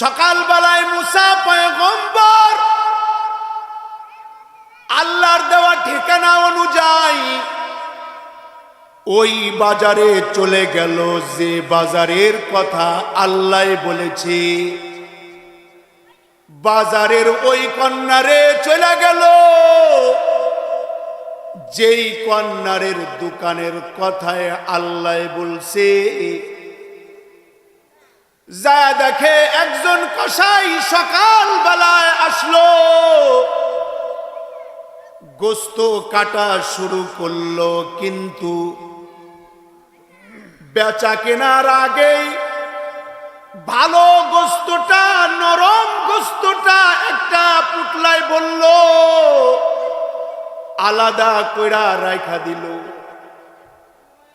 সকালবেলায় মুসা পয়গম্বর আল্লাহর দেওয়া ঠিকানা অনুযায়ী ওই বাজারে চলে গেল, যে বাজারের কথা আল্লাহ বলেছে। বাজারের ওই কর্নারে চলে গেল, যেই কর্নারের দোকানের কথায় আল্লাহ বলছে। যা দেখে একজন কসাই সকাল বেলায় আসলো, গোস্ত কাটা শুরু করলো, কিন্তু বেচা কেনার আগেই ভালো গোস্তটা, নরম গোস্তটা একটা পুটলায় বলল, আলাদা কইরা রাখা দিল।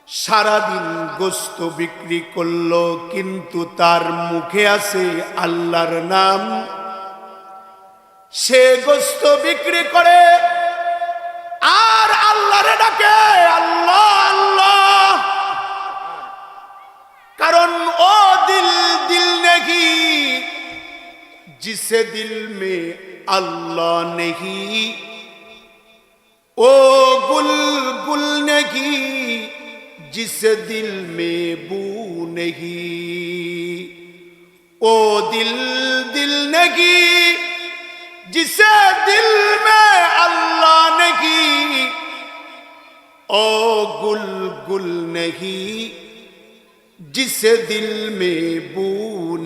সারাদিন গোস্ত বিক্রি করলো, কিন্তু তার মুখে আছে আল্লাহর নাম। সে গোস্ত বিক্রি করে আর আল্লাহরে ডাকে, আল্লাহ আল্লাহ। কারণ ও দিল দিল নেহি जिसे दिल में अल्लाह नहीं, ओ गुल गुल नहीं जिसे दिल में बू नहीं, ओ दिल दिल नहीं जिसे दिल में अल्लाह नहीं, ओ गुल गुल नहीं जिसे दिल में बू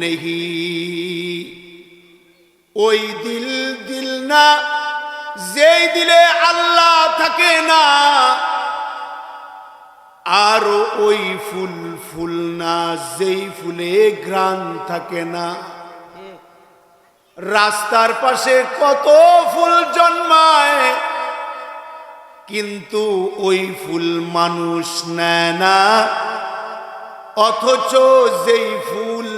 नहीं। ওই দিল দিল না, যেই দিলে আল্লাহ থাকে না। আর ওই ফুল ফুল না, যেই ফুলে ঘ্রাণ থাকে না। রাস্তার পাশে কত ফুল জন্মায়, কিন্তু ওই ফুল মানুষ নেয় না। অথচ যেই ফুল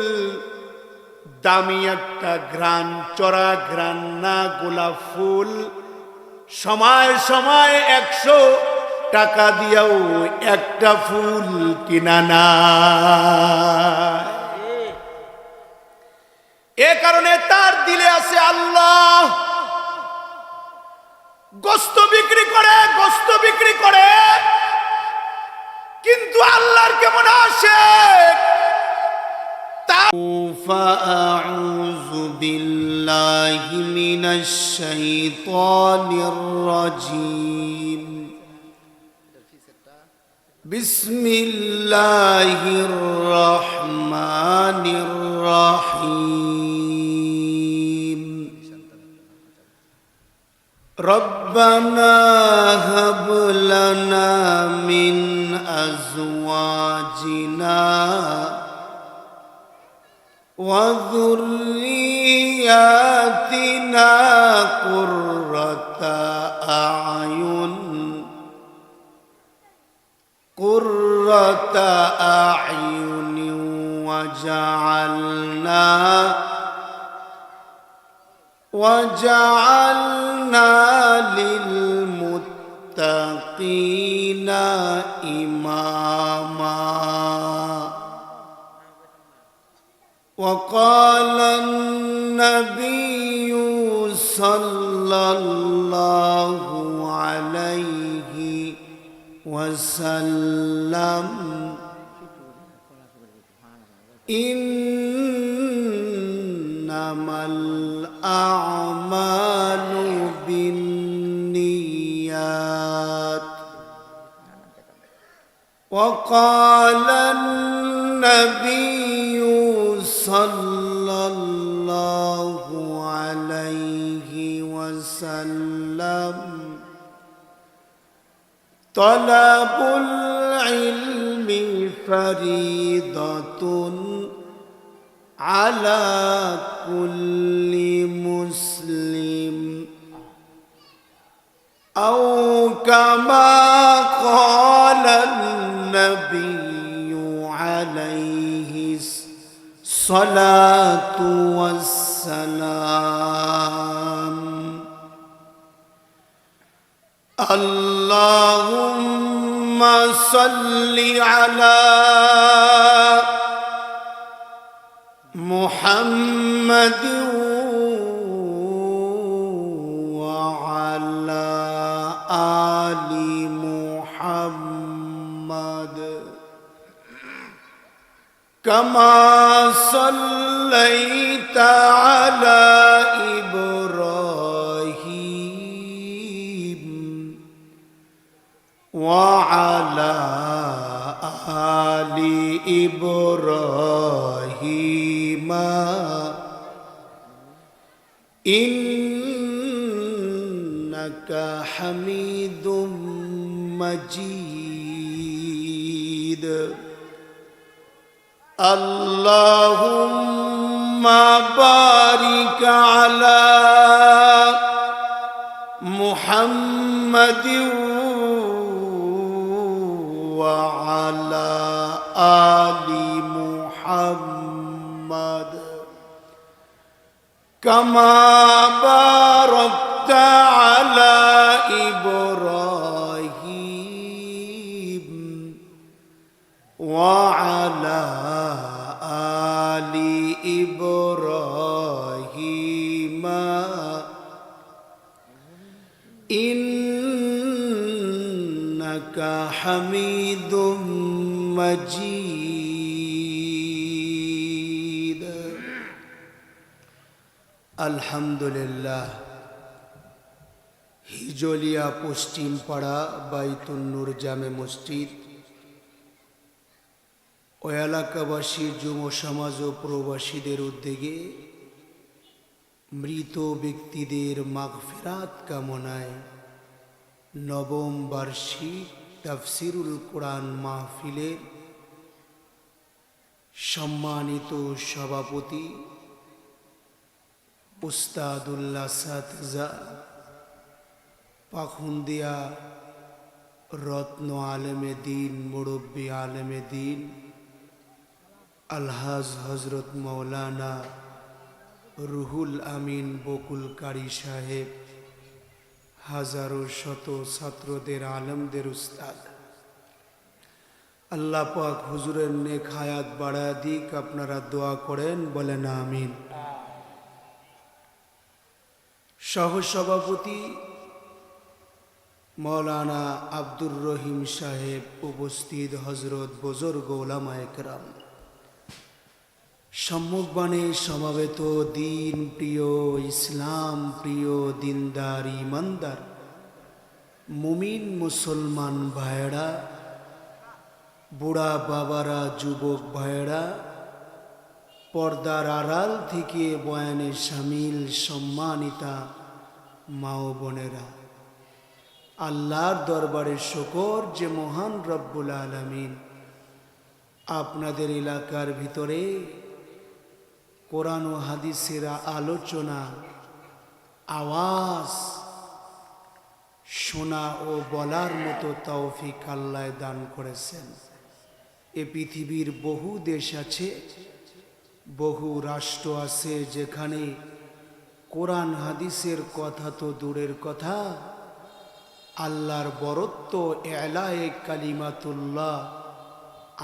দামি একটা ঘ্রাণ, চড়া ঘ্রাণ না, গোলাপ ফুল, সময় সময় 100 টাকা দিয়াও একটা ফুল কিনা না। এ কারণে তার দিলে আছে আল্লাহ। গোস্ত বিক্রি করে, গোস্ত বিক্রি করে, কিন্তু আল্লাহর কেমন আসে। فأعوذ بالله من الشيطان الرجيم، بسم الله الرحمن الرحيم، ربنا هب لنا من أزواجنا وذرياتنا قرة أعين وجعلنا للمتقين إماما. وقال النبي صلى الله عليه وسلم إنما الأعمال بالنيات. وقال النبي صلى الله عليه وسلم طلب العلم فريضة على كل مسلم، أو كما قال النبي عليه الصلاة والسلام. اللهم صل على محمد وعلى آل محمد كما صليت على إبراهيم وعلى آل إبراهيم إنك حميد مجيد اللهم بارك على محمد وعلى آل محمد كما باركت على إبراهيم وعلى آل إبراهيم إنك حميد مجيد الحمد لله হিজলিয়া পশ্চিম পাড়া বাইতুন নূর জামে মসজিদ ও এলাকাবাসী যুব সমাজ ও প্রবাসীদের উদ্যোগে মৃত ব্যক্তিদের মাগফিরাত কামনায় নবম বার্ষিক তাফসিরুল কোরআন মাহফিলের সম্মানিত সভাপতি উস্তাদুল্লাহ সাতজা পাখুন্দিয়া রত্ন আলেমে দিন মুরব্বী আলেমে দিন আলহাজ হজরত মৌলানা রুহুল আমিন বকুল কারি সাহেব হাজারো শত ছাত্রদের আলেমদের উস্তাদ আল্লাহ পাক হুজুরের নেক হায়াত বাড়া দিক আপনারা দোয়া করেন বলেন আমিন সহসভাপতি মৌলানা আব্দুর রহিম সাহেব উপস্থিত হজরত বুজুর্গ উলামায়ে কেরাম সম্মুখবাণে সমবেত দিন প্রিয় ইসলাম প্রিয় দিনদার ইমানদার মুমিন মুসলমান ভাইয়েরা বুড়া বাবারা যুবক ভাইয়েরা পর্দার আড়াল থেকে বয়ানে শামিল সম্মানিতা মা ও বোনেরা আল্লাহর দরবারে শুকর যে মহান রব্বুল আলামিন আপনাদের এলাকার ভিতরে কোরআন ও হাদিসের আলোচনা আওয়াজ শোনা ও বলার মতো তৌফিক আল্লাহ দান করেছেন এ পৃথিবীর বহু দেশ আছে বহু রাষ্ট্র আছে যেখানে কোরআন হাদিসের কথা তো দূরের কথা আল্লাহর বরত্ব এলায়ে কালিমাতুল্লাহ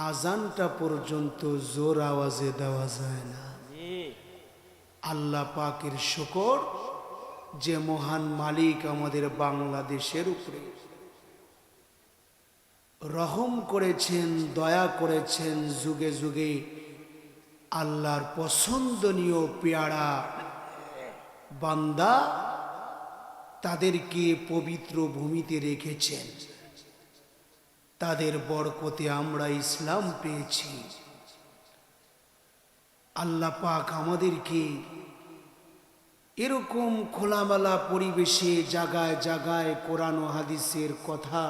আজানটা পর্যন্ত জোর আওয়াজে দেওয়া যায় না আল্লাহ পাকের শুকর যে মহান মালিক আমাদের বাংলাদেশের উপরে রহম করেছেন দয়া করেছেন যুগে যুগে আল্লাহর পছন্দনীয় পেয়ারা বান্দা তাদেরকে পবিত্র ভূমিতে রেখেছেন তাদের বরকতে আমরা ইসলাম পেয়েছি আল্লাহ পাক আমাদেরকে এরকম খোলামেলা পরিবেশে জায়গায় জায়গায় কোরআন ও হাদিসের কথা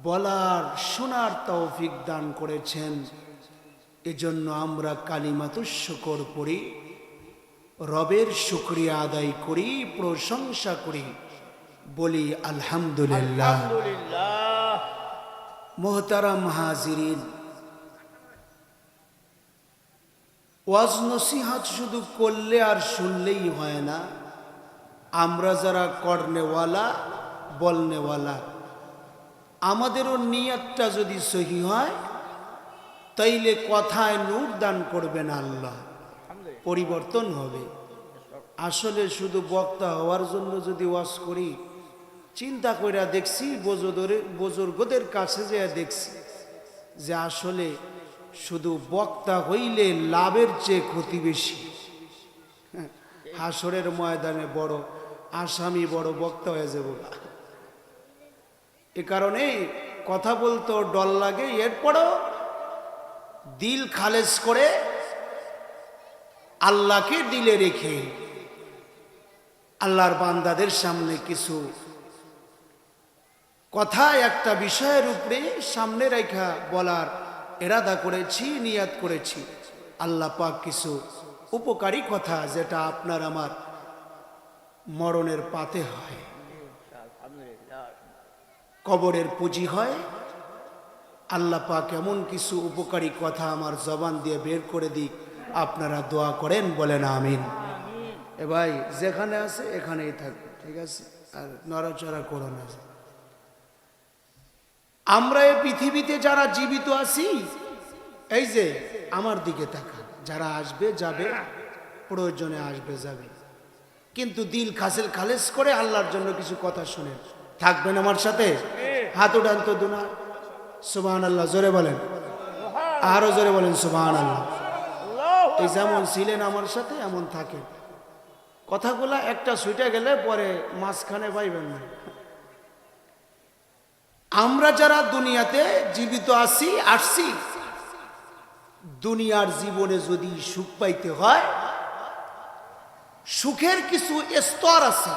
বলার শোনার তৌফিক দান করেছেন এজন্য আমরা কালিমাতুশ শুকর পড়ি রবের শুকরিয়া আদায় করি প্রশংসা করি বলি আলহামদুলিল্লাহ মোহতারাম হাজিরিন ওয়াজ নসিহত শুধু করলে আর শুনলেই হয় না আমরা যারা করনেওয়ালা বলনেওয়ালা আমাদেরও নিয়তটা যদি সহি হয় তাইলে কথায় নূর দান করবেন আল্লাহ পরিবর্তন হবে। আসলে শুধু বক্তা হওয়ার জন্য যদি ওয়াজ করি, চিন্তা কইরা দেখছি, বুজুর্গদের কাছে যে দেখছি যে আসলে শুধু বক্তা হইলে লাভের চেয়ে ক্ষতি বেশি। হাসরের ময়দানে বড় আসামি, বড় বক্তা হয়ে যাব। এ কারণে কথা বলতেও ডর লাগে। এরপরও দিল খালেজ করে আল্লাহকে দিলে রেখে আল্লাহর বান্দাদের সামনে কিছু কথা একটা বিষয়ের উপরে সামনে রেখা বলার ইরাদা করেছি, নিয়াত করেছি। আল্লাহ পাক কিছু উপকারী কথা, যেটা আপনার আমার মরণের পাতে হয়, কবরের পুঁজি হয়। আল্লাহ পাক এমন কিছু উপকারী কথা আমার জবান দিয়ে বের করে দিক। আপনারা দোয়া করেন, বলেন আমিন। এ ভাই যেখানে আছে এখানেই থাকবে, ঠিক আছে? আর নড়াচড়া করো না। আমরা এই পৃথিবীতে যারা জীবিত আছি, এই যে আমার দিকে তাকান, যারা আসবে যাবে, প্রয়োজনে আসবে যাবে, কিন্তু দিল খালেজ করে আল্লাহর জন্য কিছু কথা শুনেন। থাকবেন আমার সাথে? হাত উঠান তো দুনা। সুবহানাল্লাহ জোরে বলেন, আরো জোরে বলেন সুবহানাল্লাহ। এই যেমন ছিলেন আমার সাথে এমন থাকেন। কথাগুলা একটা ছুটে গেলে পরে মাঝখানে পাইবেন না। আমরা যারা দুনিয়াতে জীবিত আছি, আসছি, দুনিয়ার জীবনে যদি সুখ পাইতে হয়, সুখের কিছু স্তর আছে।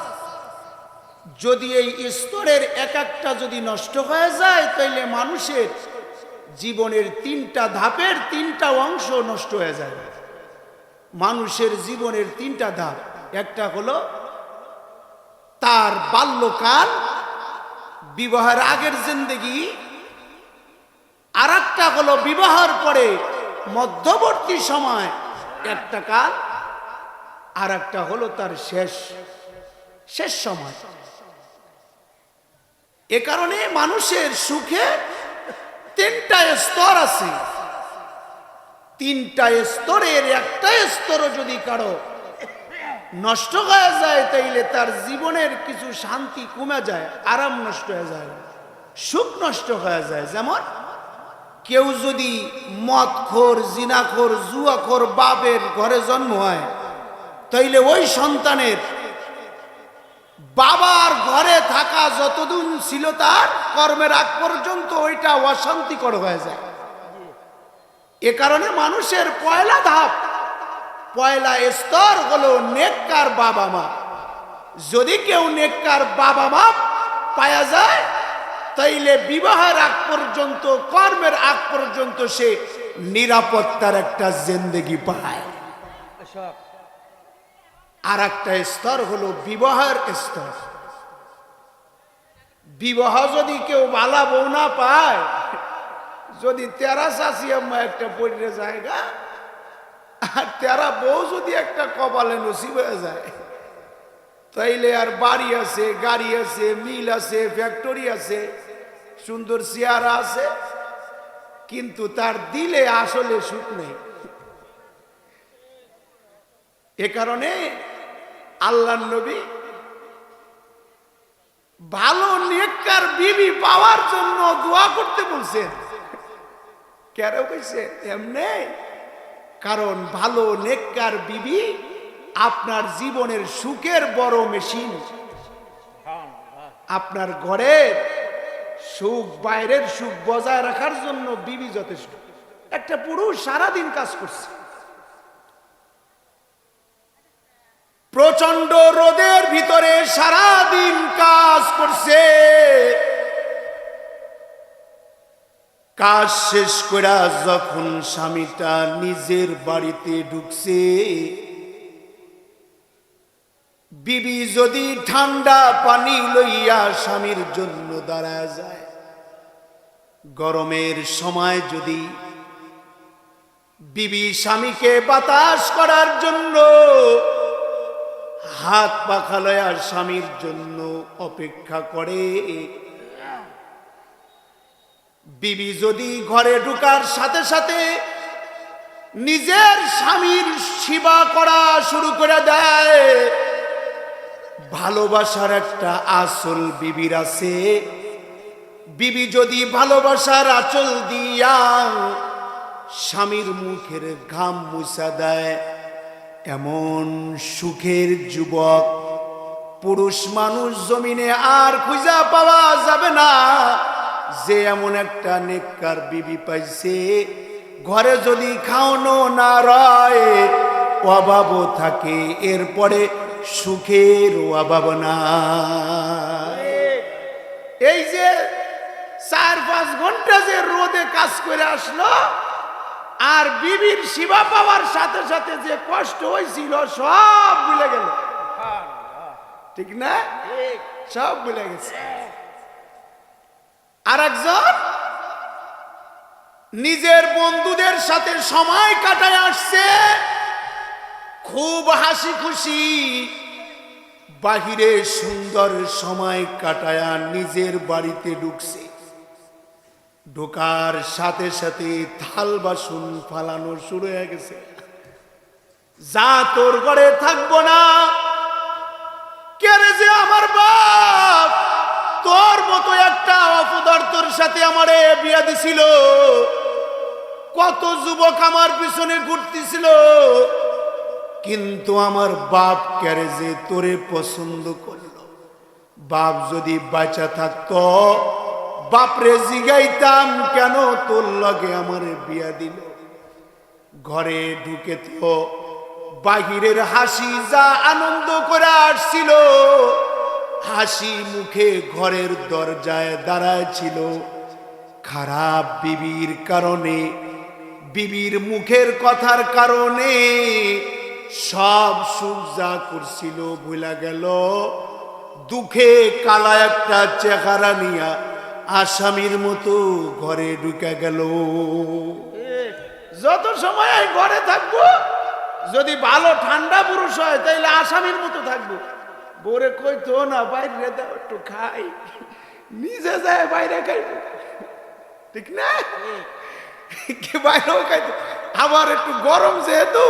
যদি এই স্তরের এক একটা যদি নষ্ট হয়ে যায়, তাইলে মানুষের জীবনের তিনটা ধাপের তিনটা অংশ নষ্ট হয়ে যায়। মানুষের জীবনের তিনটা ধাপ, একটা হলো তার বাল্যকাল, বিবাহের আগের জিন্দেগি, আর একটা হলো বিবাহের পরে মধ্যবর্তী সময় একটা কাল, আর একটা হলো তার শেষ সময়। এ কারণে মানুষের সুখে তিনটা স্তর আছে। তিনটা স্তরের একটা স্তর যদি কারো নষ্ট হয়ে যায়, তাইলে তার জীবনের কিছু শান্তি কমে যায়, আরাম নষ্ট হয়ে যায়, সুখ নষ্ট হয়ে যায়। যেমন কেউ যদি মদখোর, জিনাখোর, জুয়াখোর বাপের ঘরে জন্ম হয়, তাইলে ওই সন্তানের বাবার ঘরে থাকা যতদিন ছিল তার কর্মের আগ পর্যন্ত ওইটা অশান্তিকর হয়ে যায়। এ কারণে মানুষের পয়লা ধাপ, পয়লা স্তর হলো নেককার বাবা মা। যদি কেউ নেককার বাবা মা পাওয়া যায়, তাইলে বিবাহের আগ পর্যন্ত, কর্মের আগ পর্যন্ত সে নিরাপত্তার একটা জিন্দেগি পায়। আর একটা স্তর হলো বিবাহের স্তর। বিবাহ যদি কেউ বালা বউ না পায়, যদি তেরা চাষি আম্মা একটা পড়ে জায়গা, আর তেরা বউ যদি একটা কপালে নসিব হয়ে যায়, তাইলে আর বাড়ি আছে, গাড়ি আছে, মিল আছে, ফ্যাক্টরি আছে, সুন্দর চেহারা আছে, কিন্তু তার দিলে আসলে সুখ নেই। এ কারণে আল্লাহর নবী ভালো নেককার বিবি পাওয়ার জন্য দোয়া করতে বলছেন। কেন কইছে? এমনি, কারণ ভালো নেককার বিবি আপনার জীবনের সুখের বড় মেশিন। আপনার ঘরের সুখ, বাইরের সুখ বজায় রাখার জন্য বিবি যথেষ্ট। একটা পুরুষ সারাদিন কাজ করছে, প্রচন্ড রোদের ভিতরে সারাদিন কাজ করছে, কাজ শেষ করে যখন স্বামীটা নিজের বাড়িতে ঢুকছে, বিবি যদি ঠান্ডা পানি লইয়া স্বামীর জন্য দাঁড়ায় যায়, গরমের সময় যদি বিবি স্বামীকে বাতাস করার জন্য হাত পাখা লয়া স্বামীর জন্য অপেক্ষা করে, বিবি যদি ঘরে ঢোকার সাথে সাথে নিজের স্বামীর সেবা করা শুরু করে দেয়। ভালোবাসার একটা আসল বিবির আছে, বিবি যদি ভালোবাসার আঁচল দিয়া স্বামীর মুখের ঘাম মুছা দেয়, এমন সুখের যুবক পুরুষ মানুষ জমিনে আর খুঁজা পাওয়া যাবে না। যে এমন একটা নেককার বিবি পাইছে, ঘরে যদি খাওয়ানো না রয়, অভাবও থাকে, এরপরে সুখের অভাব না। এই যে 4-5 ঘন্টা যে রোদে কাজ করে আসলো, আর বিবির সেবা পাওয়ার সাথে সাথে যে কষ্ট হয়েছিল সব ভুলে গেল। ঠিক না? সব ভুলে গেছে। আর একজন নিজের বন্ধুদের সাথে সময় কাটায় আসছে, খুব হাসি খুশি, বাহিরে সুন্দর সময় কাটায় নিজের বাড়িতে ঢুকছে। ঢোকার সাথে সাথে থাল বাসন ফালানো শুরু হয়ে গেছে। যা তোর ঘরে থাকবো না, কে রে যে আমার বাপ তোর মতো একটা অপদার্থর সাথে আমারে বিয়া দিছিল, কত যুবক আমার পিছনে ঘুরতেছিল, কিন্তু আমার বাপ কে রে যে তোরে পছন্দ করলো। বাপ যদি বাঁচা থাকতো, বাপরে জিগাইতাম কেন তোর লগে আমারে বিয়া দিল। ঘরে ঢুকে তো বাহিরের হাসি যা আনন্দ করে আসছিল, হাসি মুখে ঘরের দরজায় দাঁড়ায় ছিল। খারাপ বিবির কারণে, বিবির মুখের কথার কারণে সব সুখ যা করছিল ভুলা গেল। দুঃখে কালা একটা চেহারা নিয়া আসামির মতো ঘরে ঢুকে গেল। যত সময় ঘরে থাকবো, যদি ভালো ঠান্ডা পুরুষ হয় তাইলে আসামির মতো থাকবো। বোরে কইতো না বাইরে দাও একটু খাই, নিজে যায় বাইরে খাইব। ঠিক না? বাইরেও খাইতো। আবার একটু গরম যেহেতু,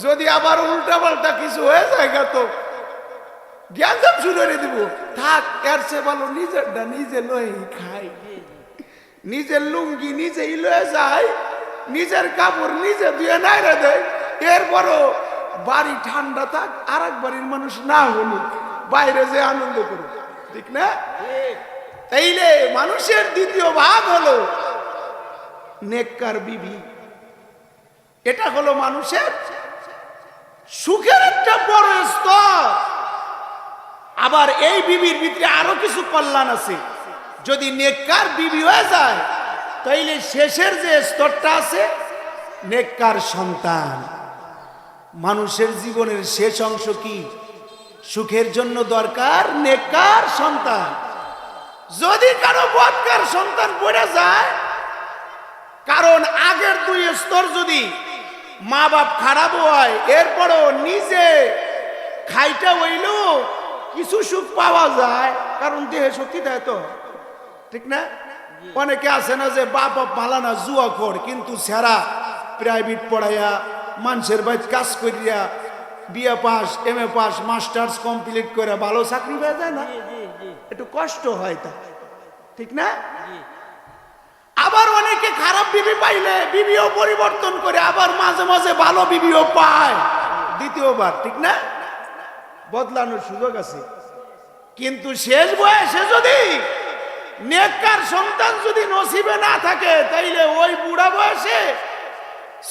যদি আবার উল্টা পাল্টা কিছু হয়ে যায় তো গ্যাঞ্জাম শুরু করে দিব। থাক, এর চেয়ে ভালো নিজেরটা নিজে লই খাই। নিজের লুঙ্গি নিজেই লয়ে যায়, নিজের কাপড় নিজে ধুয়ে নাইরে দেয়। এরপরও বাড়ি ঠান্ডা থাক, আর এক বাড়ির মানুষ না হলো, বাইরে যে আনন্দ করুক। ঠিক না? তাইলে মানুষের দ্বিতীয় ভাগ হলো নেককার বিবি। এটা হলো মানুষের সুখের একটা বড় স্তর। আবার এই বিবির ভিতরে আরো কিছু কল্যাণ আছে। যদি নেককার বিবি হয়ে যায়, তাইলে শেষের যে স্তরটা আছে, নেককার সন্তান। মানুষের জীবনের শেষ অংশ কি? সুখের জন্য দরকার নেককার সন্তান। যদি কারো বদকার সন্তান পড়ে যায়, কারণ আগের 2 স্তর যদি মা বাপ খারাপ হয়, এরপরও নিজে খাইটা হইল কিছু সুখ পাওয়া যায়, কারণ দেহে শক্তি দেয় তো। ঠিক না? অনেকে আছে না যে বাপ ভালো না, জুয়া খোর, কিন্তু সেরা প্রাইভেট পড়াইয়া মানুষের বাড়িতে কাজ করিয়া BA pass, MA pass, masters complete করে ভালো চাকরি পেয়ে যায় না? একটু কষ্ট হয় তা। ঠিক না? আবার অনেকে খারাপ বিবি পাইলে বিবিও পরিবর্তন করে, আবার মাঝে মাঝে ভালো বিবিও পায় দ্বিতীয়বার। ঠিক না? বদলানোর সুযোগ আছে। কিন্তু শেষ বয়সে যদি নেককার সন্তান যদি নসিবে না থাকে, তাইলে ওই বুড়া বয়সে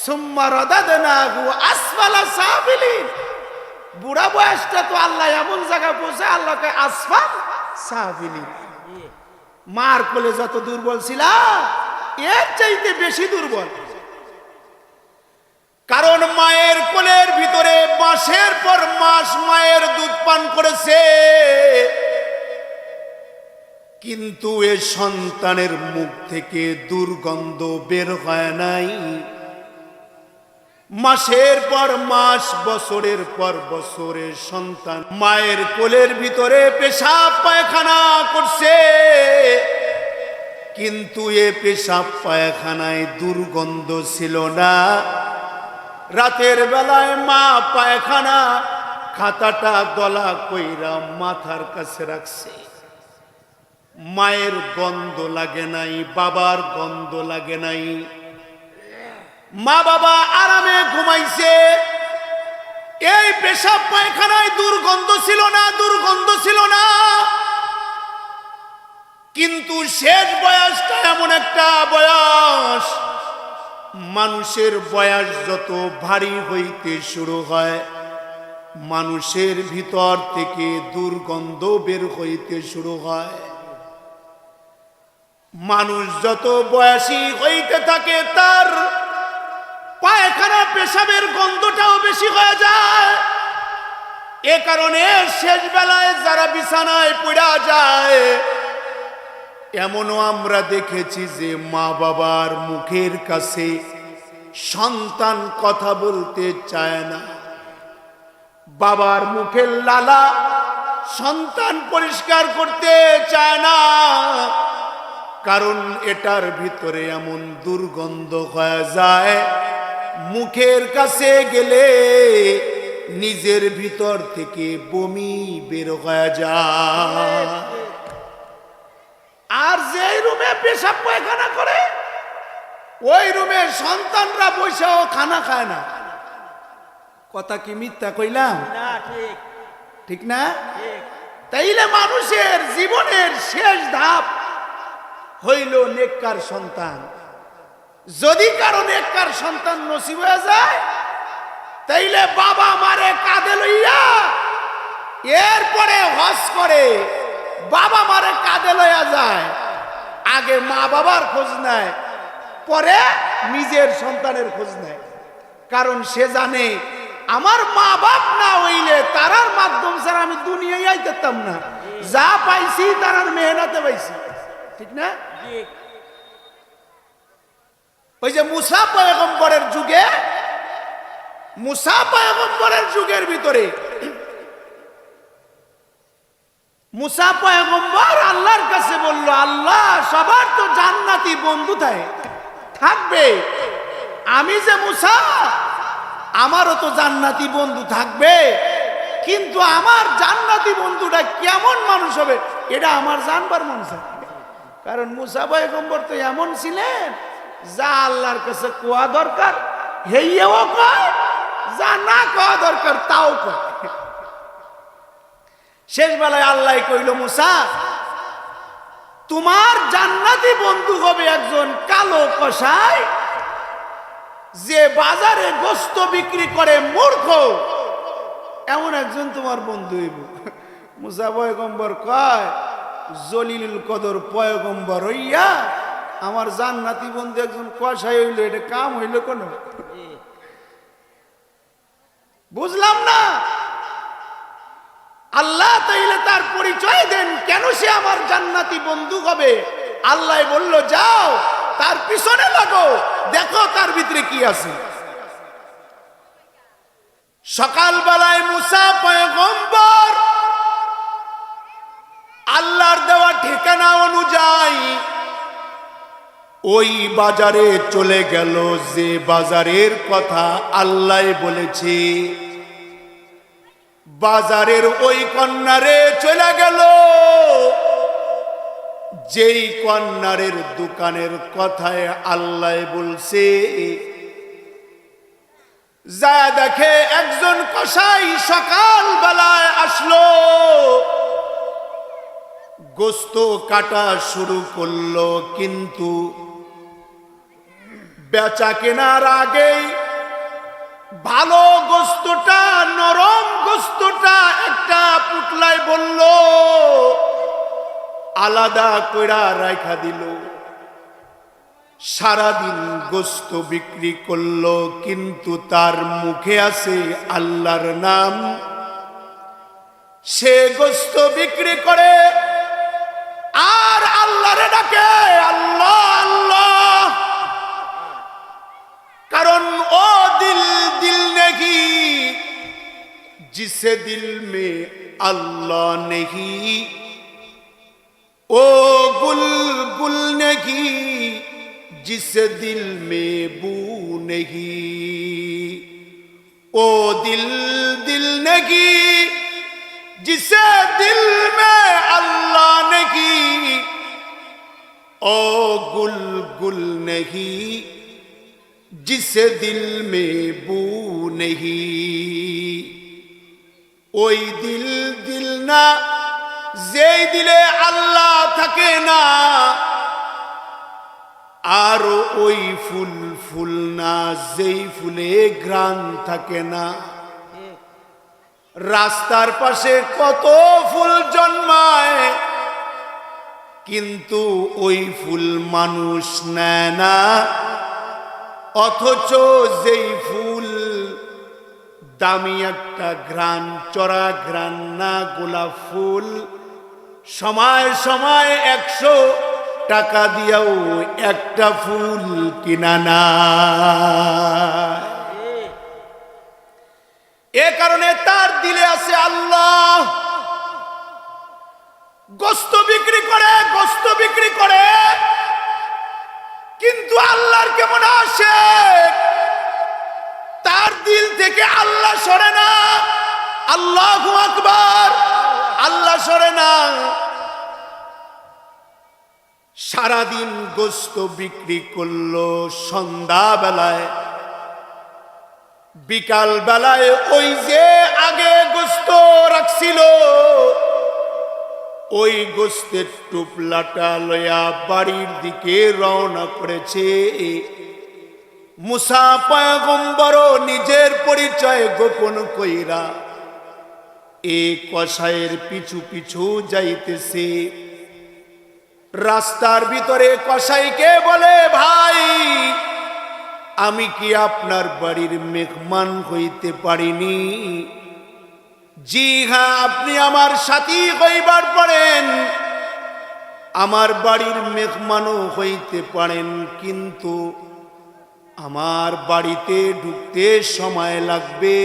সুম্মা রাদাদনাহু আসফালা সাফিলিন, বুড়া বয়সটা তো আল্লাহ এমন জায়গায় পৌঁছে, আল্লাহকে আসফাল সাফিলিন। মার কোলে যত দুর্বল ছিল, এর চাইতে বেশি দুর্বল। কারণ মায়ের কোলের ভিতরে মাসের পর মাস মায়ের দুধ পান করেছে, কিন্তু এ সন্তানের মুখ থেকে দুর্গন্ধ বের হয় নাই। মাসের পর মাস, বছরের পর বছরের সন্তান মায়ের কোলের ভিতরে পেশাব পায়খানা করছে, কিন্তু এ পেশাব পায়খানায় দুর্গন্ধ ছিল না। রাতের বেলায় মা পায়খানা খাতাটা গলা কইরা মাথার কাছে রাখছে। মায়ের গন্ধ লাগে নাই, বাবার গন্ধ লাগে নাই। মা বাবা আরামে ঘুমাইছে। এই পেশাব পায়খানায় দুর্গন্ধ ছিল না, দুর্গন্ধ ছিল না। কিন্তু শেষ বয়সটা এমন একটা বয়স, মানুষের বয়স যত ভারী হইতে শুরু হয়, মানুষের ভিতর থেকে দুর্গন্ধ বের হইতে শুরু হয়। মানুষ যত বয়সী হইতে থাকে, তার পায়খানা পেশাবের গন্ধটাও বেশি হয়ে যায়। এ কারণে শেষ বেলায় যারা বিছানায় পড়া যায়, এমনও আমরা দেখেছি যে মা বাবার মুখের কাছে সন্তান কথা বলতে চায় না। বাবার মুখের লালা সন্তান পরিষ্কার করতে চায় না, কারণ এটার ভিতরে এমন দুর্গন্ধ হয়ে যায়, মুখের কাছে গেলে নিজের ভিতর থেকে বমি বের হয়ে যায়। আর যে রুমে পেশাব পায়খানা করে, ওই রুমে সন্তানরা বসেও খানা খায় না। কথা কি মিথ্যা কইলাম? ঠিক না? তাইলে মানুষের জীবনের শেষ ধাপ হইল নেককার সন্তান। যদি কারো নেককার সন্তান নসিব হয়ে যায়, তাইলে বাবা মারে কাঁধে লইয়া এরপরে হজ করে, বাবা মারে কাঁধে লইয়া যায়। আগে মা বাবার খোঁজ নেয়, পরে নিজের সন্তানের খোঁজ নেয়। কারণ সে জানে আমার মা বাপ না হইলে তারার মাধ্যম ছাড়া আমি দুনিয়ায় আইতাম না। যা পাইছি তারার মেহনতে পাইছি। ঠিক না? ওই যে মুসা পয়গম্বরের যুগে, মুসা পয়গম্বরের যুগের ভিতরে মুসা পয়গম্বর আল্লাহর কাছে বলল, আল্লাহ সবার তো জান্নাতি বন্ধু থাকবে, আমি যে মুসা, আমারও তো জান্নাতি বন্ধু থাকবে, কিন্তু আমার জান্নাতি বন্ধুটা কেমন মানুষ হবে এটা আমার জানবার মন চায়। কারণ মুসা পয়গম্বর তো এমন ছিলেন, যা আল্লাহর কাছে কোয়া দরকার হেইও কয়, যা না কোয়া দরকার তাও কয়। শেষ বেলায় আল্লাহ কইল, মুসা তোমার জান্নাতি বন্ধু হবে একজন কালো কসাই, যে বাজারে গোশত বিক্রি করে মূর্খ, এমন একজন তোমার বন্ধু হইব। মুসা পয়গম্বর কয়, জলিলুল কদর পয়গম্বর হইয়া আমার জান্নাতি বন্ধু একজন কসাই হইল, এটা কাম হইল কোন? বুঝলাম না। আল্লাহ তাইলে তার পরিচয় দেন, কেন সে আমার জান্নাতি বন্ধু হবে? আল্লাহ বলল, যাও তার পিছনে লাগো, দেখো তার ভিতরে কি আছে। সকালবেলায় মুসা পয়গম্বর আল্লাহর দেওয়া ঠিকানা অনুযায়ী ওই বাজারে চলে গেল, যে বাজারের কথা আল্লাহ বলেছে। বাজারের ওই কর্নারে চলে গেল, যেই কর্নারের দোকানের কথায় আল্লাহ বলছে। যা দেখে একজন কসাই সকাল বেলায় আসলো, গোশত কাটা শুরু করলো, কিন্তু বেচা কেনার আগেই ভালো গোশতটা, নরম গোশতটা একটা পুটলায় বলল, আলাদা কইরা রাখা দিল। সারাদিন গোশত বিক্রি করলো, কিন্তু তার মুখে আছে আল্লাহর নাম। সে গোশত বিক্রি করে আর আল্লাহরে ডাকে, আল্লাহ আল্লাহ। কারণ ও দিল দিল নেহি जिसे दिल में अल्लाह नहीं, ओ गुल गुल नहीं जिसे दिल में बू नहीं। ओ दिल दिल ने की जिसे दिल में अल्लाह ने की, ओ गुल गुल नहीं जिसे दिल में बू नहीं। ওই দিল দিল না যেই দিলে আল্লাহ থাকে না, আর ওই ফুল ফুল না যেই ফুলে ঘ্রাণ থাকে না। রাস্তার পাশে কত ফুল জন্মায়, কিন্তু ওই ফুল মানুষ নেয় না, অথচ যেই ফুল দামি একটা ঘ্রাণ, চড়া ঘ্রাণ না গোলাপ ফুল, সময় সময় 100 টাকা দিয়েও একটা ফুল কিনা না। এ কারণে তার দিলে আছে আল্লাহ। গোস্ত বিক্রি করে, কিন্তু আল্লাহর কেমন আসে, তার দিল থেকে আল্লাহ সরে না। আল্লাহু আকবার, আল্লাহ সরে না। সারাদিন গোস্ত বিক্রি করলো, সন্ধ্যা বেলায় বিকাল বেলায় ওই যে আগে গোস্ত রাখছিল ওই গোস্তের টুপলাটা লয়া বাড়ির দিকে রওনা করেছে। মুসা পয়গম্বর নিজের পরিচয় গোপন কইরা এ কসাইয়ের পিছু পিছু যাইতেছে। রাস্তার ভিতরে কসাইকে বলে, ভাই আমি কি আপনার বাড়ির মেহমান হইতে পারিনি? জি হ্যাঁ, আপনি আমার সাথী হইবার পারেন, আমার বাড়ির মেহমানও হইতে পারেন, কিন্তু আমার বাড়িতে ঢুকতে সময় লাগবে,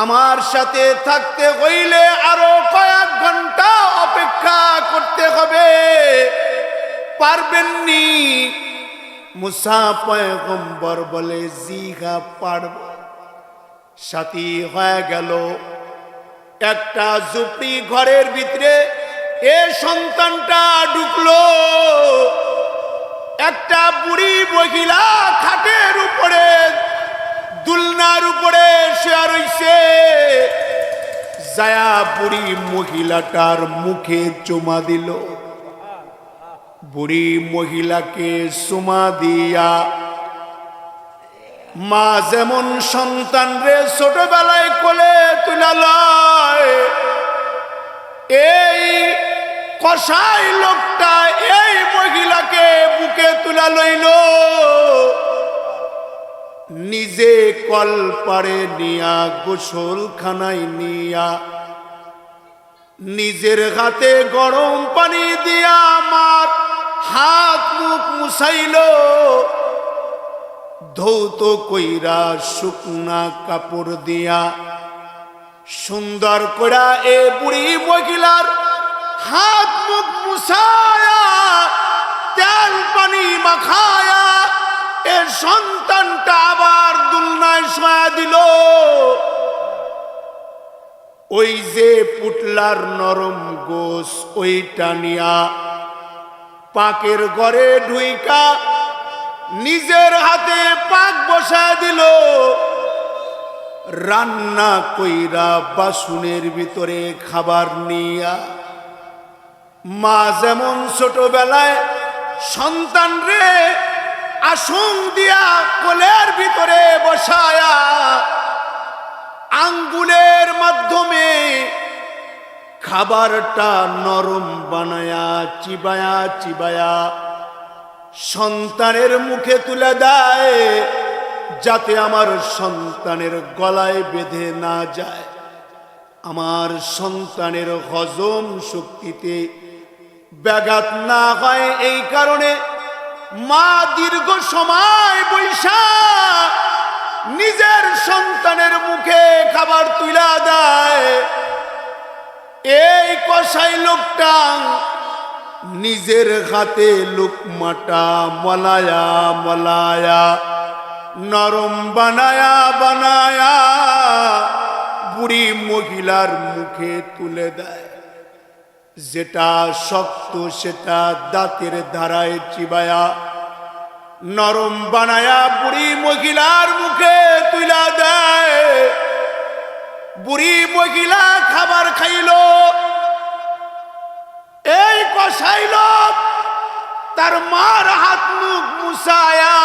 আমার সাথে থাকতে হইলে আরো কয়েক ঘন্টা অপেক্ষা করতে হবে, পারবেননি? মুসা পয়গম্বর বলে, জি হ্যাঁ পারব। সাথী হয়ে গেল। একটা ঝুপড়ি ঘরের ভিতরে এ সন্তানটা ঢুকলো। একটা বুড়ি মহিলা খাটের উপরে দুলনার উপরে শুয়ে রইছে। যায়া বুড়ি মহিলাটার মুখে চুমা দিল। বুড়ি মহিলাকে চুমা দিয়া মা যেমন সন্তান রে ছোটবেলায় কোলে তুলে লয়, এই কসাই লোকটা এই মহিলাকে বুকে তুলে লইল, নিজে কল পারে নিয়া গোসলখানায় নিয়া নিজের হাতে গরম পানি দিয়া আমার হাত মুখ মুছাইল। ধৌত কইরা শুকনা কাপড় দিয়া সুন্দর কইরা এ বুড়ি মহিলার হাত মুখ মুছায়া তেল পানি মাখায়া এ সন্তানটা আবার দুলনায় শোয়া দিল। ওই যে পুটলার নরম গোস ওইটা নিয়া পাকের ঘরে ঢুইকা নিজের হাতে পাক বসা দিল। রান্না কইরা বাসনের ভিতরে খাবার নিয়া মা যেমন ছোটবেলায় সন্তান রে আসন দিয়া কোলের ভিতরে বসায়া আঙ্গুলের মাধ্যমে খাবারটা নরম বানায়া চিবায়া চিবায়া সন্তানের মুখে তুলে দেয়, যাতে আমার সন্তানের গলায় বেঁধে না যায়, আমার সন্তানের হজম শক্তিতে ব্যাঘাত না হয়। এই কারণে মা দীর্ঘ সময় বৈশা নিজের সন্তানের মুখে খাবার তুলে দেয়। এই কসাই লোকটা নিজের হাতে লুকমাটা মলায়া মলায়া নরম বানায়া বানায়া বুড়ি মহিলার মুখে তুলে দেয়। যেটা শক্ত সেটা দাঁতের ধারায় চিবায়া নরম বানায়া বুড়ি মহিলার মুখে তুলে দেয়। বুড়ি মহিলা খাবার খাইল। এই কসাই লোক তার মার হাত মুখ মুছায়া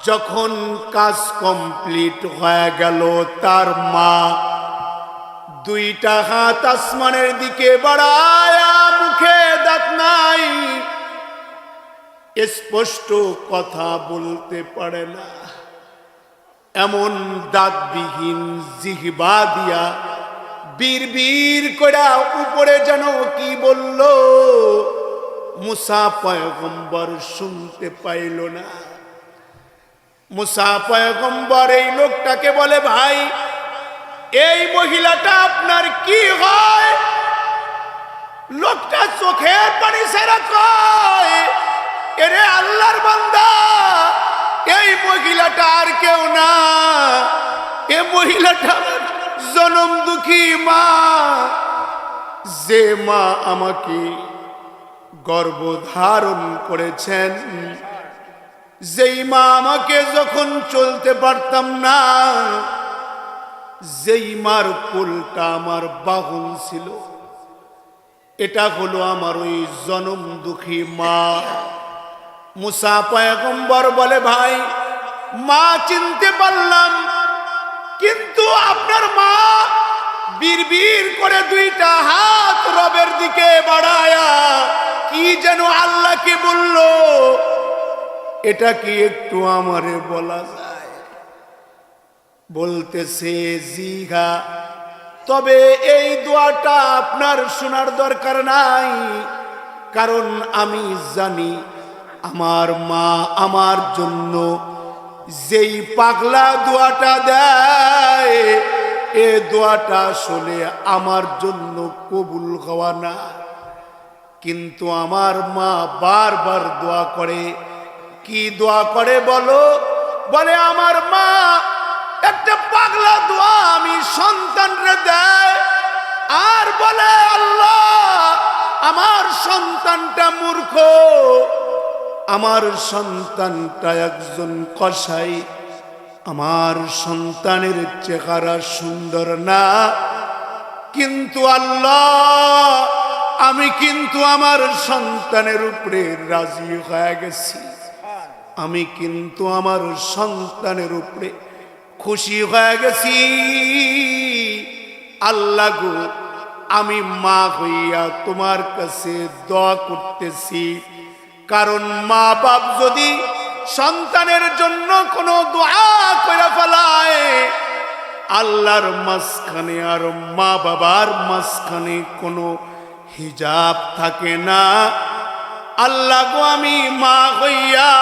যখন কাজ কমপ্লিট হয়ে গেল, তার মা দুইটা হাত আসমানের দিকে বাড়ায়া, মুখে দাঁত নাই, স্পষ্ট কথা বলতে পারে না, এমন দাঁতবিহীন জিহ্বা দিয়া বীর বীর কইরা উপরে যেন কি বলল, মুসা পয়গম্বর শুনতে পাইল না। মুসা পয়গম্বর এই লোকটাকে বলে, ভাই এই মহিলাটা আপনার কি হয়? লোকটা চোখের পানি ছেড়ে কয়, এরে আল্লাহর বান্দা, এই মহিলাটা আর কেউ না, এ মহিলাটা জনম দুঃখী মা, যে মা আমাকে গর্ভধারণ করেছেন, যেই মা আমাকে যখন চলতে পারতাম না, যেই মার কোলটা আমার বাহন ছিল, এটা হলো আমার ওই জনম দুঃখী মা। মুসা পয়গম্বর বলে, ভাই মা চিনতে পারলাম, কিন্তু আপনার মা বীর বীর করে দুইটা হাত রবের দিকে বাড়ায়া কি যেন আল্লাহকে বলল, এটা কি একটু আমারে বলা যায়? বলতেছে, জিহা, তবে এই দোয়াটা আপনার শোনার দরকার নাই, কারণ আমি জানি আমার মা আমার জন্য যেই পাগলা দোয়াটা দেয়, এ দোয়াটা আসলে আমার জন্য কবুল হওয়া না। কিন্তু আমার মা বারবার দোয়া করে। কি দোয়া করে বলো? বলে, আমার মা একটা পাগলা দোয়া আমি সন্তানরে দেয়, আর বলে, আল্লাহ আমার সন্তানটা মূর্খ, আমার সন্তানটা একজন কসাই, আমার সন্তানের চেহারা সুন্দর না, কিন্তু আল্লাহ আমি কিন্তু আমার সন্তানের উপরে রাজি হয়ে গেছি, আমি কিন্তু আমার সন্তানের উপরে খুশি হয়ে গেছি। আল্লাহ গো, আমি মা হইয়া তোমার কাছে দোয়া করতেছি, কারণ মা বাপ যদি সন্তানের জন্য কোনো দোয়া করে ফেলায়, আল্লাহর মাঝখানে আর মা বাবার মাঝখানে কোনো হিজাব থাকে না। আল্লাহ গো, আমি মা হইয়া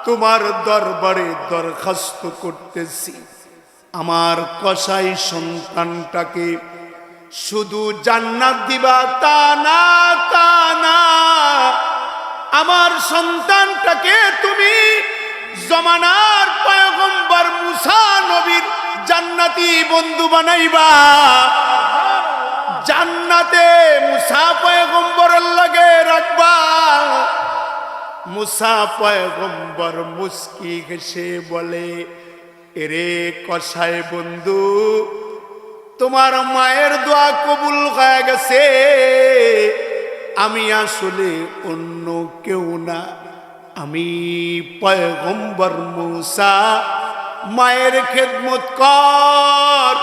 তোমার দরবারে দরখাস্ত করতেছি, আমার কসাই সন্তানটাকে শুধু জান্নাত দিবা তা না, তা না, আমার সন্তানটাকে তুমি জমানার পয়গম্বর মুসা নবীর জান্নাতি বন্ধু বানাইবা, জান্নাতে মুসা পয়গম্বরের লাগে রাখবা। মুসা পয়গম্বর মুস্কি হেসে বলে, এরে কসাই বন্ধু, তোমার মায়ের দোয়া কবুল হয়ে গেছে, আমি আসলে অন্য কেউ না, আমি পয়গম্বর মুসা, মায়ের খেদমত কর,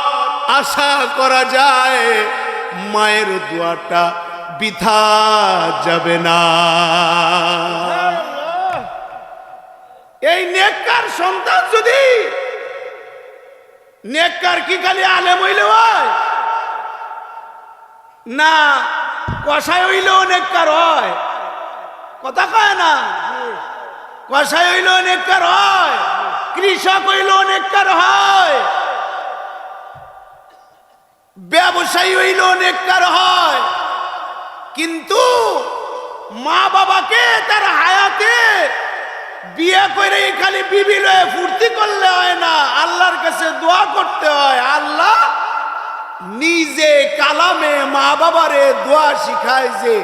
আশা করা যায় মায়ের দোয়াটা বৃথা যাবে না। এই নেককার সন্তান যদি, নেককার কি খালি আলেম হইলে হয় না, কসাই হইলেও নেককার হয়? কথা কয় না? কসাই হইলেও নেককার হয়, কৃষক হইলেও নেককার হয়, ব্যবসায়ী হইলেও নেককার হয়। কিন্তু মা বাবাকে তার হায়াতে বিয়ে করে খালি বিবি লয়ে ফুর্তি করলে হয় না, আল্লাহর কাছে দোয়া করতে হয়। আল্লাহ নিজে কালামে মা বাবারে দোয়া শিখায় যে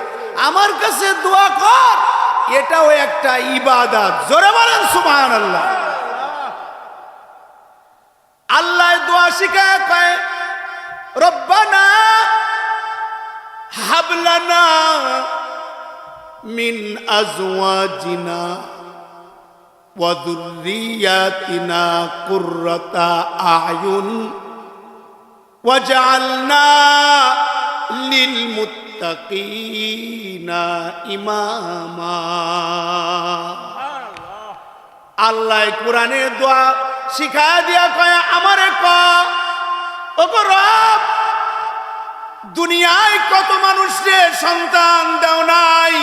আমার কাছে দোয়া কর, এটাও একটা ইবাদত। জোরে বলেন সুবহানাল্লাহ। আল্লাহ দোয়া শিখায় কয় রব্বানা হাবলানা মিন আজওয়াজিনা ওয়া যুররিয়াতিনা কুররাতা আয়ুন ওয়াজআলনা লিল মুত্তাকিনা ইমামা। আল্লাহ কোরআনে দোয়া শিখায় দিয়া কয় আমারে ও রব, দুনিয়ায় কত মানুষকে সন্তান দাও নাই,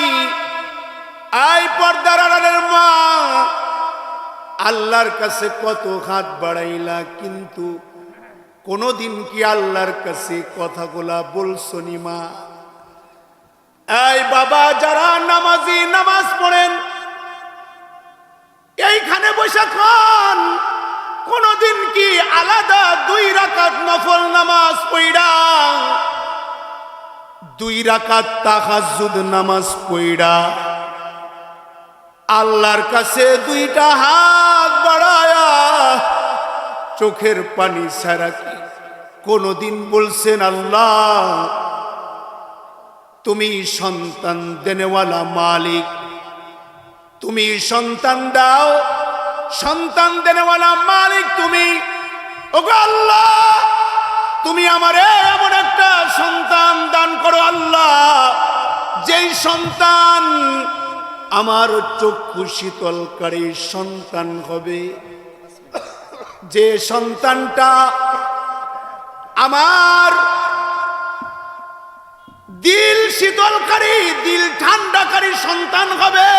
আই পর্দার আড়ালের মা আল্লাহর কাছে কত হাত বাড়াইলা, কিন্তু কোনদিন কি আল্লাহর কাছে কথাগুলা বলছো নি মা? এই বাবা যারা নামাজি, নামাজ পড়েন, এইখানে বসে খান, কোনদিন কি আলাদা 2 রাকাত নফল নামাজ পড়া, 2 রাকাত তাহাজ্জুদ নামাজ পড়া আল্লাহর কাছে 2টা হাত বাড়ায়া চোখের পানি ছাড়া কি কোনদিন বলছেন আল্লাহ তুমি সন্তান দেনেওয়ালা মালিক, তুমি সন্তান দাও, সন্তান দেনেওয়ালা মালিক তুমি। ওগো আল্লাহ, তুমি আমারে এমন একটা সন্তান দান করো আল্লাহ, যেই সন্তান আমার চক্ষু শীতলকারী সন্তান হবে, যে সন্তানটা আমার দিল শীতলকারী, দিল ঠান্ডাকারী সন্তান হবে,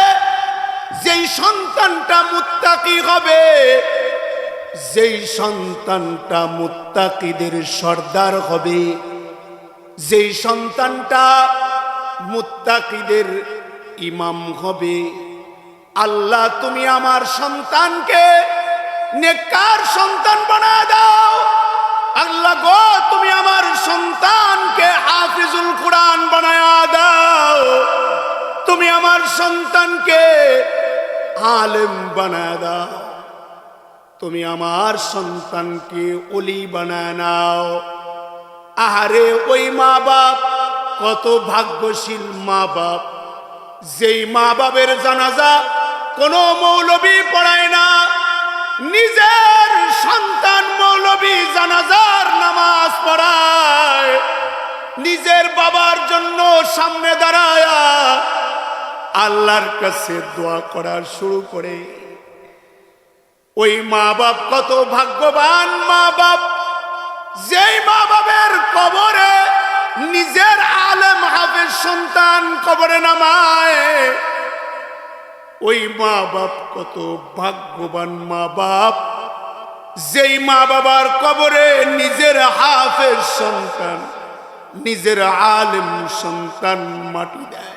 যেই সন্তানটা মুত্তাকি হবে, যেই সন্তানটা মুত্তাকিদের সর্দার হবে, যেই সন্তানটা মুত্তাকিদের ইমাম হবে। আল্লাহ তুমি আমার সন্তানকে নেককার সন্তান বানায় দাও। আল্লাহ গো, তুমি আমার সন্তানকে হাফিজুল কুরআন বানায় দাও, তুমি আমার সন্তানকে আলেম বানায় দাও, তুমি আমার সন্তানকে ওলি বানায় নাও। আহারে ওই মা বাপ কত ভাগ্যশীল মা বাপ, যেই মা বাবের জানাজা কোনো মৌলবী পড়ায় না, নিজের সন্তান মৌলবী জানাজার নামাজ পড়ায়, নিজের বাবার জন্য সামনে দাঁড়ায় আল্লাহর কাছে দোয়া করা শুরু করে। ওই মা বাপ কত ভাগ্যবান মা বাপ, যেই মা বাবের কবরে নিজের আলেম হাফেজ সন্তান কবরে নামায়। ওই মা বাপ কত ভাগ্যবান মা বাপ, যেই মা বাবার কবরে নিজের হাফেজ সন্তান, নিজের আলেম সন্তান মাটি দেয়।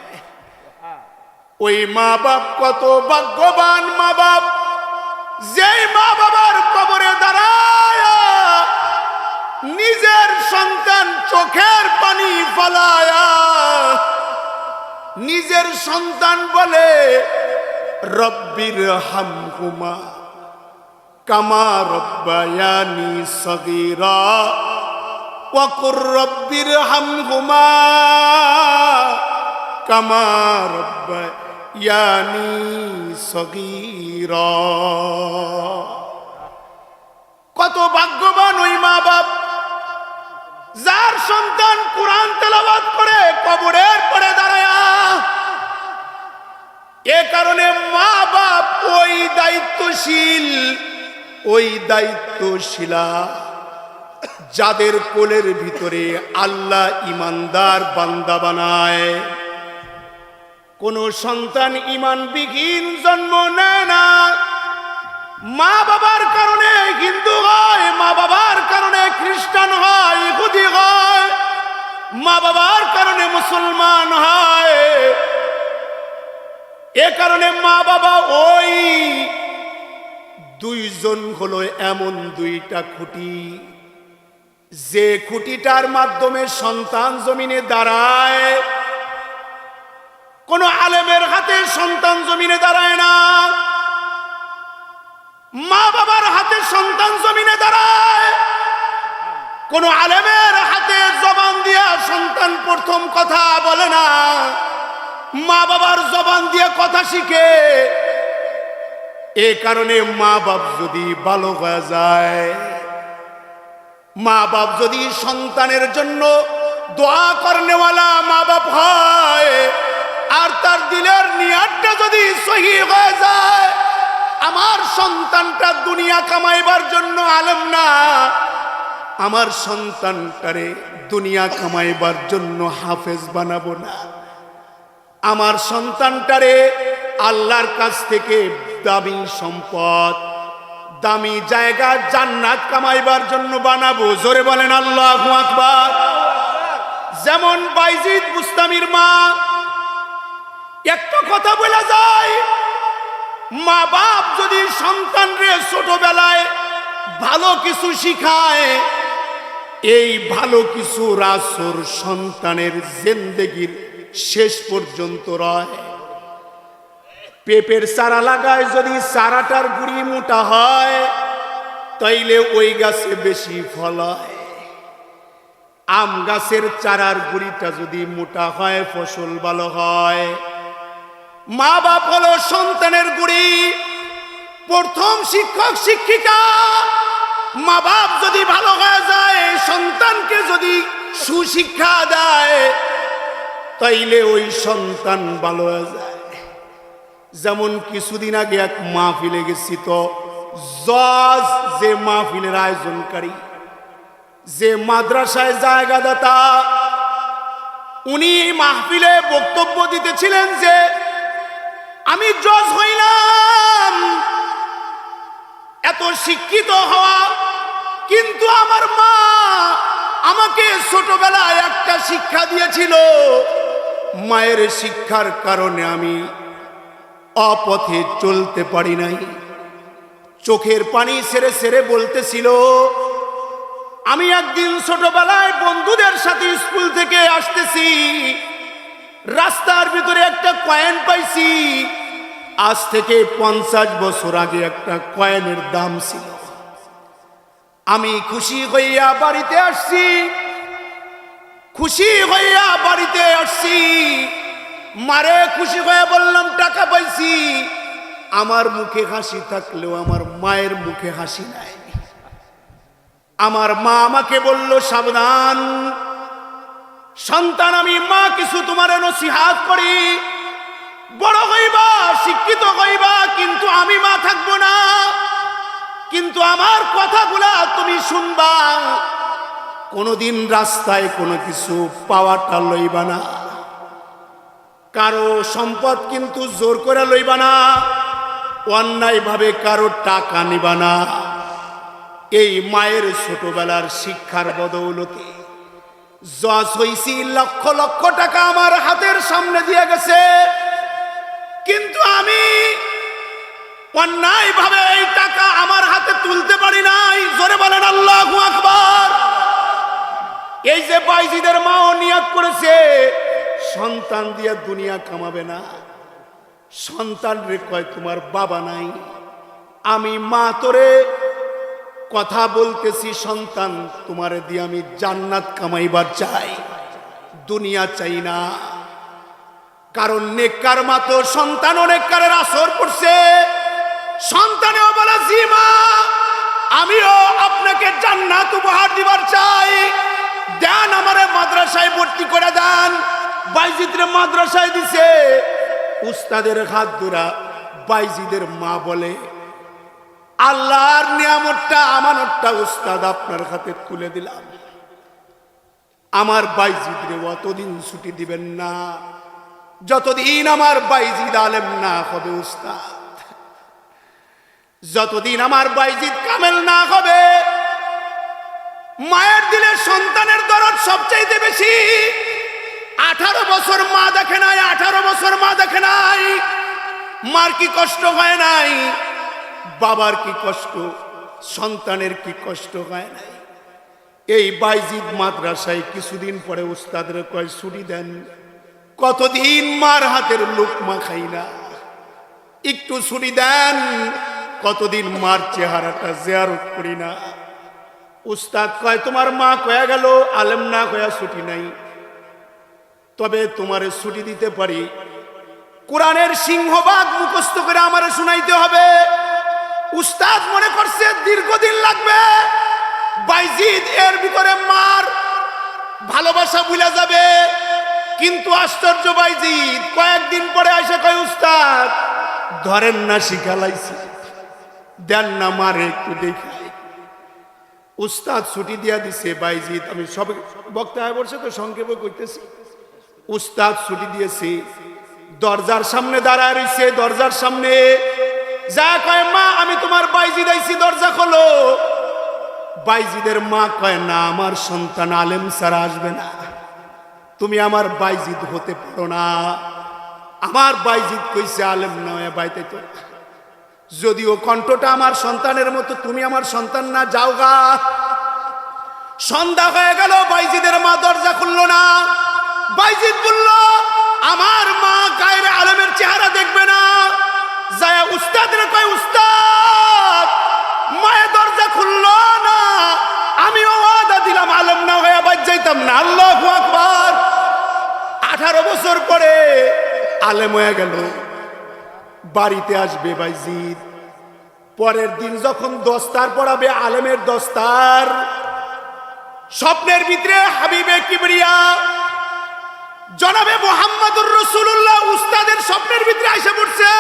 ওই মা বাপ কত ভাগ্যবান মা বাপ, যেই মা বাবার কবরে দাঁড়ায় নিজের সন্তান চোখের পানি ফলায়া নিজের সন্তান বলে রব্বির হামহুমা কামা রব্বায়ানি সগীরা ওয়া কুর রব্বির হামহুমা কামা রব্বায়ানি সগীরা। কত ভাগ্যবান ওই মা বাপ, যার সন্তান কুরআন তেলাওয়াত করে কবরের পরে দাঁড়ায়। এ কারণে মা বাপ ওই দায়িত্বশীল, ওই দায়িত্বশীলা যাদের কোলের ভিতরে আল্লাহ ইমানদার বান্দা বানায়। কোন সন্তান ঈমানবিহীন জন্ম নেয় না। মা বাবার কারণে হিন্দু হয়, মা বাবার কারণে খ্রিস্টান হয়, ইহুদি হয়, মা বাবার কারণে মুসলমান হয়। কারণে মা বাবা ওই দুইজন হলো এমন দুইটা খুঁটি, যে খুঁটিটার মাধ্যমে সন্তান জমিনে দাঁড়ায়। কোন আলেমের হাতে সন্তান জমিনে দাঁড়ায় না, মা বাবার হাতে সন্তান জমিনে দাঁড়ায়। কোন আলেমের হাতে জবান দিয়া সন্তান প্রথম কথা বলে না, মা বাবার জবান দিয়ে কথা শিখে। এ কারণে মা বাপ যদি ভালো হয়ে যায়, মা বাপ যদি সন্তানের জন্য দোয়া করনেওয়ালা মা বাপ হয়, আর তার দিলের নিয়াতটা যদি সহি হয়ে যায়, আমার সন্তানটা দুনিয়া কামাইবার জন্য আলেম না, আমার সন্তানটারে দুনিয়া কামাইবার জন্য হাফেজ বানাবো না, আমার সন্তানটারে আল্লাহর কাছ থেকে দামি সম্পদ, দামি জায়গা, জান্নাত কামাইবার জন্য বানাবো। জোরে বলেন আল্লাহু আকবার। যেমন বাইজিদ বুস্তামির মা একটা কথা বলা যায়, মা বাপ যদি সন্তানরে ছোটবেলায় ভালো কিছু শিখায়, এই ভালো কিছু রাসূল সন্তানের জিন্দেগির শেষ পর্যন্ত রয়। পেঁপের চারা লাগায়, যদি চারাটার গুড়ি মোটা হয় তাইলে ওই গাছে বেশি ফল হয়। আম গাছের চারার গুড়িটা যদি মোটা হয় ফসল ভালো হয়। মা বাপ হলো সন্তানের গুড়ি, প্রথম শিক্ষক শিক্ষিকা। মা বাপ যদি ভালো হয়ে যায়, সন্তানকে যদি সুশিক্ষা দেয়, তাইলে ওই সন্তান ভালো হয়ে যায়। যেমন কিছুদিন আগে এক মাহফিলে গেছি, তো জজ যে মাহফিলের আয়োজনকারী, যে মাদ্রাসায় জায়গাদাতা, উনি মাহফিলে বক্তব্য দিতেছিলেন যে আমি জজ হইলাম, এত শিক্ষিত হওয়া, কিন্তু আমার মা আমাকে ছোটবেলায় একটা শিক্ষা দিয়েছিল, মায়ের শিক্ষার কারণে আমি অপথে চলতে পারি নাই। চোখের পানি ছেড়ে ছেড়ে বলতেছিল, আমি একদিন ছোটবেলায় বন্ধুদের সাথে স্কুল থেকে আসতেছি, রাস্তার ভিতরে একটা কয়েন পাইছি, আজ থেকে 50 বছর আগে একটা কয়েনের দাম ছিল। আমি খুশি হইয়া বাড়িতে আসছি, খুশি হইয়া বাড়িতে আসছি, মারে খুশি হয়ে বললাম টাকা পাইছি। আমার মুখে হাসি থাকলেও আমার মায়ের মুখে হাসি নাই। আমার মা আমাকে বলল, সাবধান সন্তান, আমি মা কিছু তোমার নসিহত করি, বড় হইবা, শিক্ষিত হইবা, কিন্তু আমি মা থাকবো না, কিন্তু আমার কথাগুলা তুমি শুনবা। কোনোদিন রাস্তায় কোনো কিছু পাওয়াটা লইবা না, কারো সম্পদ কিন্তু জোর করে লইবা না, অন্যায় ভাবে কারো টাকা নিবা না। এই মায়ের ছোটবেলার শিক্ষার বদৌলতে জজ হইছি, লক্ষ লক্ষ টাকা আমার হাতের সামনে দিয়ে গেছে, কিন্তু আমি অন্যায় ভাবে এই টাকা আমার হাতে তুলতে পারি নাই। জোরে বলেন আল্লাহু আকবার। এই যে বাইজিদের মাও নিয়ত করেছে সন্তান দিয়ে দুনিয়া কামাবে না, সন্তান রে কয় তোমার বাবা নাই, আমি মা তোরে কথা বলতেছি, সন্তান তোমারে দিয়ে আমি জান্নাত কামাইবার চাই, দুনিয়া চাই না। কারণ নেককার মা তো সন্তান নেককারের আসর পড়ছে, সন্তানেও বলে জি মা, আমিও আপনাকে জান্নাত উপহার দিবার চাই, দেন আমারে মাদ্রাসায় ভর্তি করে দেন। বাইজিদরে মাদ্রাসায় দিছে, উস্তাদের হাত ধরা বাইজিদের মা বলে, আল্লাহর নিয়ামতটা আমানতটা উস্তাদ আপনার হাতে তুলে দিলাম, আমার বাইজিদরে অতদিন ছুটি দিবেন না যতদিন আমার বাইজিদ আলেম না হবে উস্তাদ, যতদিন আমার বাইজিদ কামেল না হবে। মায়ের দিলে সন্তানের দরদ সবচাইতে বেশি। 18 বছর মা দেখে নাই, 18 বছর মা দেখে নাই, মার কি কষ্ট হয় নাই? বাবার কি কষ্ট, সন্তানের কি কষ্ট হয় নাই? এই বাইজিদ মাদ্রাসায় কিছুদিন পরে উস্তাদের কয় ছুটি দেন, কতদিন মার হাতের লোকমা খাই না, একটু ছুটি দেন, কতদিন মার চেহারাটা জিয়ারত করি না। উস্তাদ কয় তোমার মা কয়া গেল আলেম না কয়া ছুটি নাই, তবে তোমারে ছুটি দিতে পারি, কোরআনের সিংহভাগ মুখস্থ করে আমারে শুনাইতে হবে। উস্তাদ মনে করছে দীর্ঘদিন লাগবে, বাইজিদ এর ভিতরে মার ভালোবাসা ভুলে যাবে। কিন্তু আশ্চর্য, বাইজিদ কয়েকদিন পরে এসে কয় উস্তাদ ধরেন না, শিখালাইছি, দেন না মারে একটু দেখাই। উস্তাদ ছুটি দিয়া দিছে। বাইজিদ, আমি সব বক্তব্য বলছে তো সংক্ষেপে করতেছি, উস্তাদ ছুটি দিয়েছে, দরজার সামনে দাঁড়ায় রয়েছে। দরজার সামনে যা কয় মা আমি তোমার বাইজিদ আইছি, দরজা খোলো। বাইজিদের মা কয় না, আমার সন্তান আলেম ছাড়া আসবে না, তুমি আমার বাইজিদ হতে পারো না। আমার বাইজিদ কইছে আলেম নয় বাইতে তো, যদিও কণ্ঠটা আমার সন্তানের মতো, তুমি আমার সন্তান না, যাও গা। সন্ধ্যা হয়ে গেল, বাইজিদের মা দরজা খুললো না। বাইজিদ বলল আমার মা গায়ের আলেমের চেহারা দেখবে না। যায় উস্তাদের কয় উস্তাদ মায়ের দরজা খুললো না, আমিও ওয়াদা দিলাম আলেম না হয়ে বাদ যাইতাম না। আল্লাহু আকবার। 18 বছর পরে আলেম হয়ে গেল, বাড়িতে আসবে বাইজিদ। পরের দিন যখন দস্তার পড়াবে, আলেমের দস্তার, স্বপ্নের ভিতরে হাবিবে কিবরিয়া জনাবে মুহাম্মদুর রাসূলুল্লাহ উস্তাদের স্বপ্নের ভিতরে আয়সা পড়ছে।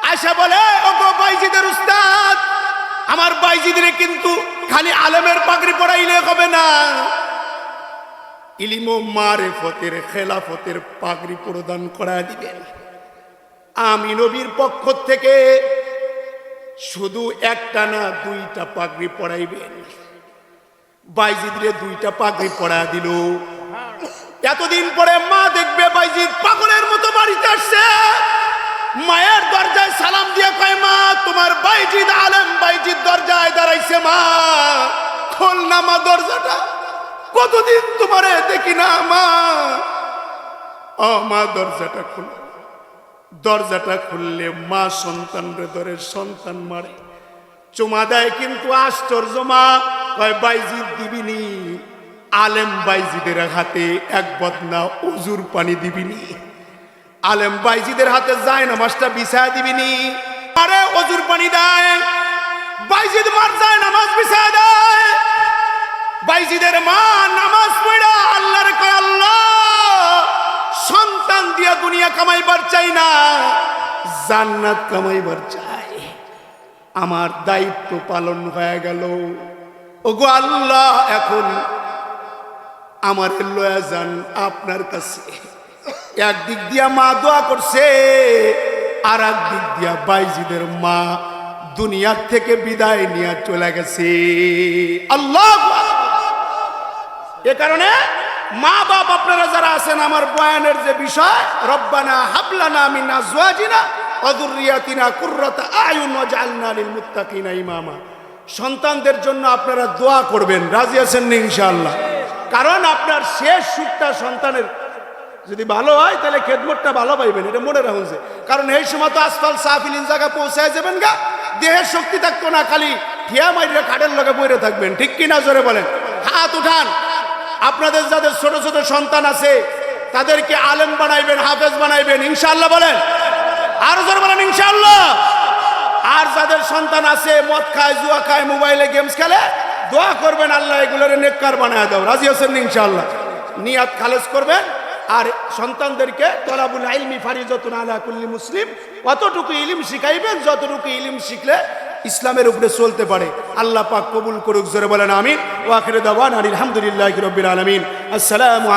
আয়সা বলে ওগো বাইজিদের উস্তাদ, আমার বাইজিদের কিন্তু খালি আলেমের পাগড়ি পরাইলে হবে না, ইলম ও মারিফতের খেলাফতের পাগড়ি প্রদান করা দিবেন। আমি নবীর পক্ষ থেকে শুধু একটা না 2টা পাগড়ি পরাইবেন। বাইজিদরে 2টা পাগড়ি পরা দিল। এতদিন পরে মা দেখবে বাইজিদ পাগলের মতো বাড়িতে আসছে। মায়ের দরজায় সালাম দিয়ে কয় মা তোমার বাইজিদ আলেম বাইজিদ দরজায় দাঁড়াইছে, মা খোল না মা দরজাটা, কতদিন তোমারে দেখি না মা। ও মা দরজাটা খুল। দরজাটা খুললে মা সন্তানরে ধরে, সন্তান মারে, চুমা দেয়। কিন্তু আশ্চর্য, মা কয় বাইজিদ দিবিনি, আলেম বাইজিদের হাতে এক বদনা ওজুর পানি দিবিনি, আলেম বাইজিদের হাতে যায় নামাজটা বিছায় দিবিনি। আরে ওজুর পানি দেয়, বাইজিদ মার যায় নামাজ বিছায় দেয়। বাইজিদের মা নামাজ পড়া আল্লাহর কয় আল্লাহ সন্তান দিয়া দুনিয়া কামাইবার চাই না, জান্নাত কামাইবার চাই। আমার দায়িত্ব পালন হয়ে গেল। ওগো আল্লাহ, এখন আমার লয়া যান আপনার কাছে। একদিক দিয়া মা দোয়া করছে, আর একদিক দিয়া বাইজিদের মা দুনিয়ার থেকে বিদায় নিয়ে চলে গেছে। আল্লাহ। এ কারণে মা বাপ আপনারা যারা আছেন, আমার বয়ানের যে বিষয়, রব্বানা হাবলানা মিন আজওয়াজিনা ওয়া যুররিয়াতিনা কুররাতা আয়ুন ওয়াজআলনা লিল মুত্তাকিনা ইমামা। সন্তানদের জন্য আপনারা দোয়া করবেন, রাজি আছেন না ইনশাআল্লাহ? কারণ আপনার শেষ সুখটা সন্তানের যদি ভালো হয়, তাহলে খেদমতটা ভালো পাইবেন, এটা মনে রাখুন। কারণ এই সময় তো আসফাল সাফিলিন জায়গা পৌঁছায় যাবেন গা, দেহের শক্তি থাকতো না, খালি ঠিয়া মাইরে খাটের লগে বইরে থাকবেন। ঠিক কিনা জোরে বলেন? হাত উঠান। আপনাদের যাদের ছোট ছোট সন্তান আছে তাদেরকে আলেম বানাইবেন, হাফেজ বানাইবেন ইনশাআল্লাহ বলেন। আরো জোরে বলেন ইনশাআল্লাহ। আর যাদের সন্তান আছে মদ খায়, জুয়া খায়, মোবাইলে গেমস খেলে, দোয়া করবেন আল্লাহ এগুলোর নেককার বানায় দাও। রাজি আছেন ইনশাআল্লাহ? নিয়াত খালেস করবেন। আর সন্তানদেরকে তলাবুল ইলমি ফারিজাতুন আলা কুল্লি মুসলিম, অতটুকু ইলম শিখাইবেন যতটুকু ইলম শিখলে ইসলামের উপরে চলতে পারে। আল্লাহ পাক কবুল করুক। জোরে বলেন আমিন। ওয়া আখিরু দাওয়ানা আলহামদুলিল্লাহি রাব্বিল আলামিন। আসসালামু